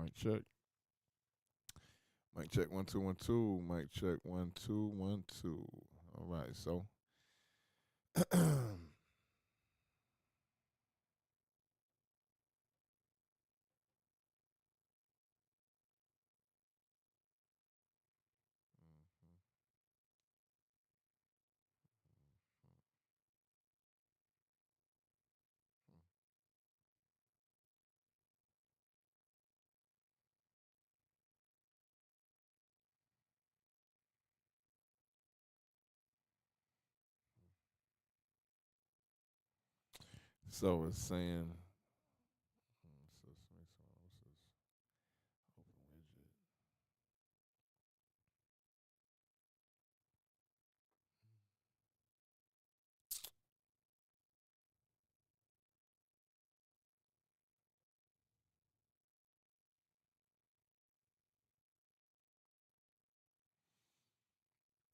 Mic check. Mic check 1 2 1 2. Mic check 1 2 1 2. All right, so so it's saying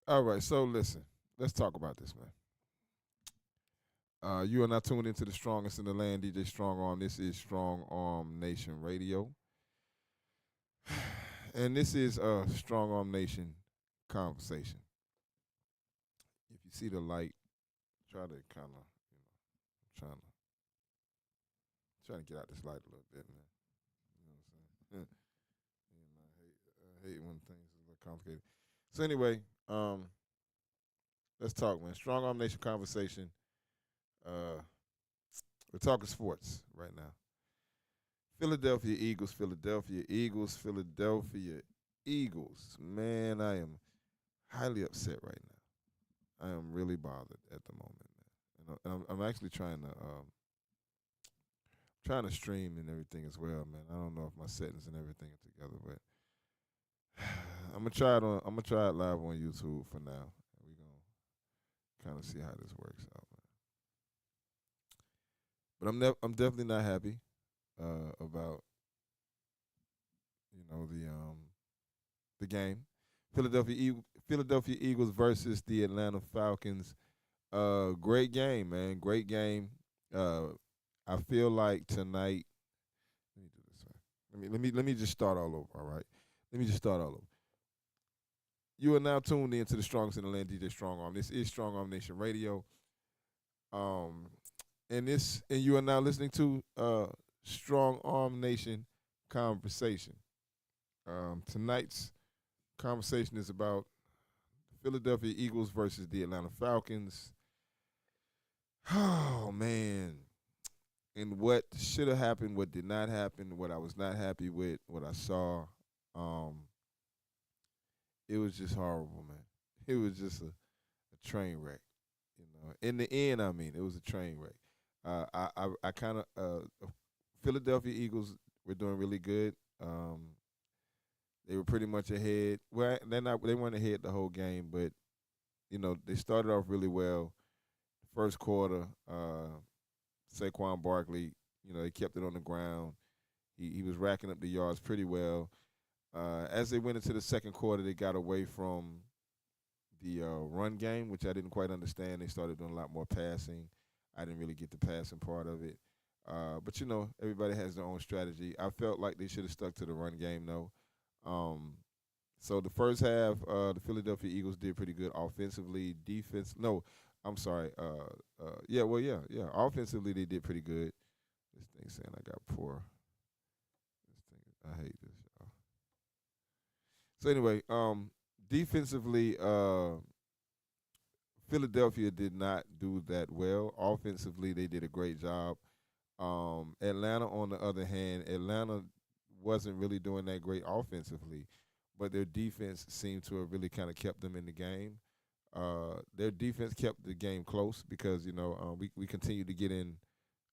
all right, so listen, let's talk about this, man. You are now tuned into the strongest in the land, DJ Strong Arm. This is Strong Arm Nation Radio. And this is a Strong Arm Nation conversation. If you see the light, try to kind of, trying to get out this light a little bit, man. You know what I'm saying? I hate when things are a little complicated. So anyway, let's talk, man. Strong Arm Nation conversation. Uh, we're talking sports right now. Philadelphia Eagles, Philadelphia Eagles, Philadelphia Eagles. Man, I am highly upset right now. I am really bothered at the moment, man. And I'm actually trying to stream and everything as well, man. I don't know if my settings and everything are together, but I'm gonna try it live on YouTube for now. We're gonna kind of see how this works out, man. But I'm definitely not happy about the game. Philadelphia Eagles versus the Atlanta Falcons. Great game, man. Great game. Uh, I feel like tonight. Let me do this. Right? Let me just start all over. All right. Let me just start all over. You are now tuned in to the strongest in the land, DJ Strong Arm. This is Strong Arm Nation Radio. Um, and you are now listening to Strong Arm Nation Conversation. Tonight's conversation is about Philadelphia Eagles versus the Atlanta Falcons. Oh man. And what should have happened, what did not happen, what I was not happy with, what I saw. Um, it was just horrible, man. It was just a train wreck. In the end, I mean, it was a train wreck. I kind of Philadelphia Eagles were doing really good. They were pretty much ahead. Well, they weren't ahead the whole game, but they started off really well. First quarter, Saquon Barkley, they kept it on the ground. He was racking up the yards pretty well. As they went into the second quarter, they got away from the run game, which I didn't quite understand. They started doing a lot more passing. I didn't really get the passing part of it. But everybody has their own strategy. I felt like they should have stuck to the run game though. Um, so the first half, the Philadelphia Eagles did pretty good offensively. Defense, no, I'm sorry. Yeah, well, yeah, yeah. Offensively, they did pretty good. This thing saying I got poor. This thing, I hate this, y'all. So anyway, defensively, Philadelphia did not do that well. Offensively, they did a great job. Atlanta, on the other hand, Atlanta wasn't really doing that great offensively, but their defense seemed to have really kind of kept them in the game. Their defense kept the game close because we continue to get in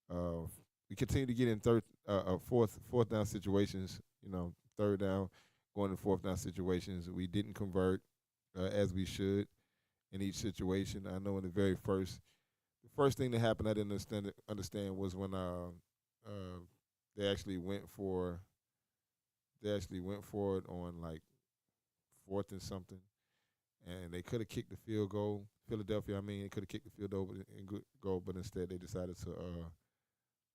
uh, third fourth down situations. Third down, going to fourth down situations. We didn't convert as we should in each situation. I know in the first thing that happened I didn't understand was when uh they actually went for it on like fourth and something, and they could have kicked the field goal. Philadelphia, I mean, they could have kicked the field goal and goal, but instead they decided to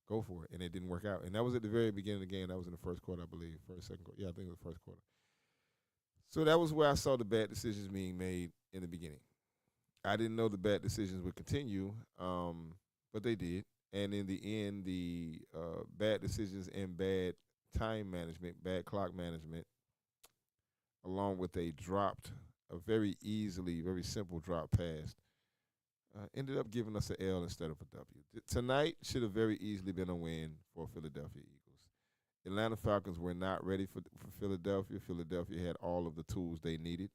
go for it, and it didn't work out. And that was at the very beginning of the game. That was in the first quarter, I believe, first second quarter. Yeah, I think it was the first quarter. So that was where I saw the bad decisions being made in the beginning. I didn't know the bad decisions would continue, but they did. And in the end, the bad decisions and bad time management, bad clock management, along with a very easily, very simple drop pass, ended up giving us an L instead of a W. Tonight should have very easily been a win for Philadelphia Eagles. Atlanta Falcons were not ready for Philadelphia. Philadelphia had all of the tools they needed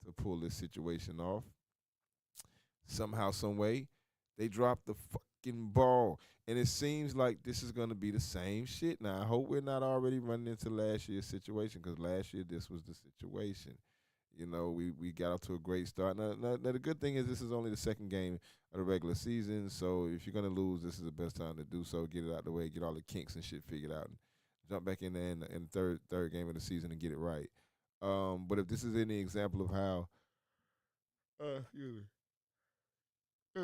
to pull this situation off. Somehow, some way, they dropped the fucking ball. And it seems like this is going to be the same shit. Now, I hope we're not already running into last year's situation because last year this was the situation. We got off to a great start. Now, the good thing is this is only the second game of the regular season. So if you're going to lose, this is the best time to do so. Get it out the way, get all the kinks and shit figured out, and jump back in there in the third game of the season and get it right. But if this is any example of how, excuse me,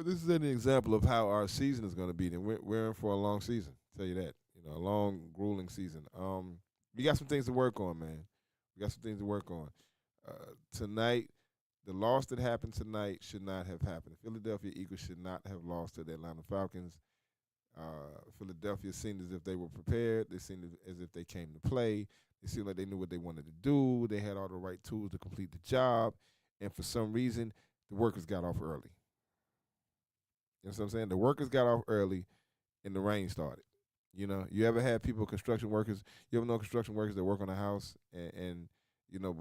this is an example of how our season is going to be. Then we're in for a long season. Tell you that. A long, grueling season. We got some things to work on, man. We got some things to work on. Tonight, the loss that happened tonight should not have happened. The Philadelphia Eagles should not have lost to the Atlanta Falcons. Philadelphia seemed as if they were prepared. They seemed as if they came to play. They seemed like they knew what they wanted to do. They had all the right tools to complete the job. And for some reason, the workers got off early. You know what I'm saying? The workers got off early and the rain started. You ever had people, construction workers, you ever know construction workers that work on a house and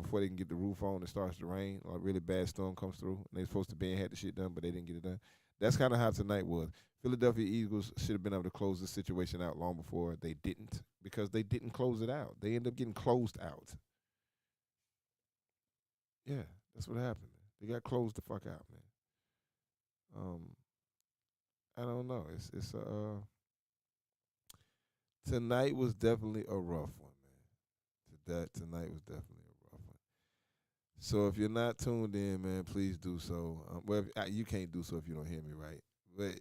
before they can get the roof on, it starts to rain, or a really bad storm comes through, and they're supposed to be and had the shit done, but they didn't get it done. That's kind of how tonight was. Philadelphia Eagles should have been able to close this situation out long before they didn't, because they didn't close it out. They ended up getting closed out. Yeah, that's what happened. They got closed the fuck out, man. Um, I don't know. Tonight was definitely a rough one, man. Tonight was definitely a rough one. So if you're not tuned in, man, please do so. You can't do so if you don't hear me right. But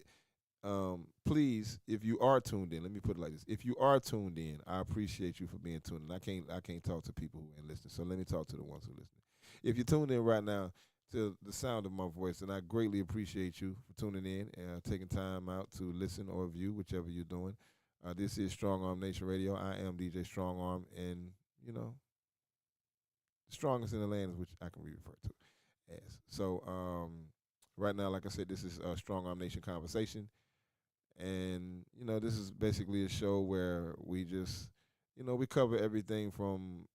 please, if you are tuned in, let me put it like this: if you are tuned in, I appreciate you for being tuned in. I can't talk to people who ain't listening, so let me talk to the ones who listen. If you're tuned in right now to the sound of my voice, and I greatly appreciate you for tuning in and taking time out to listen or view, whichever you're doing. This is Strong Arm Nation Radio. I am DJ Strong Arm, and the strongest in the land is which I can be referred to as. So right now, like I said, this is a Strong Arm Nation conversation, and this is basically a show where we just we cover everything from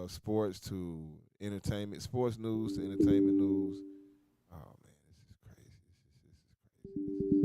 sports to entertainment, sports news to entertainment news. Oh man, this is crazy. This is crazy.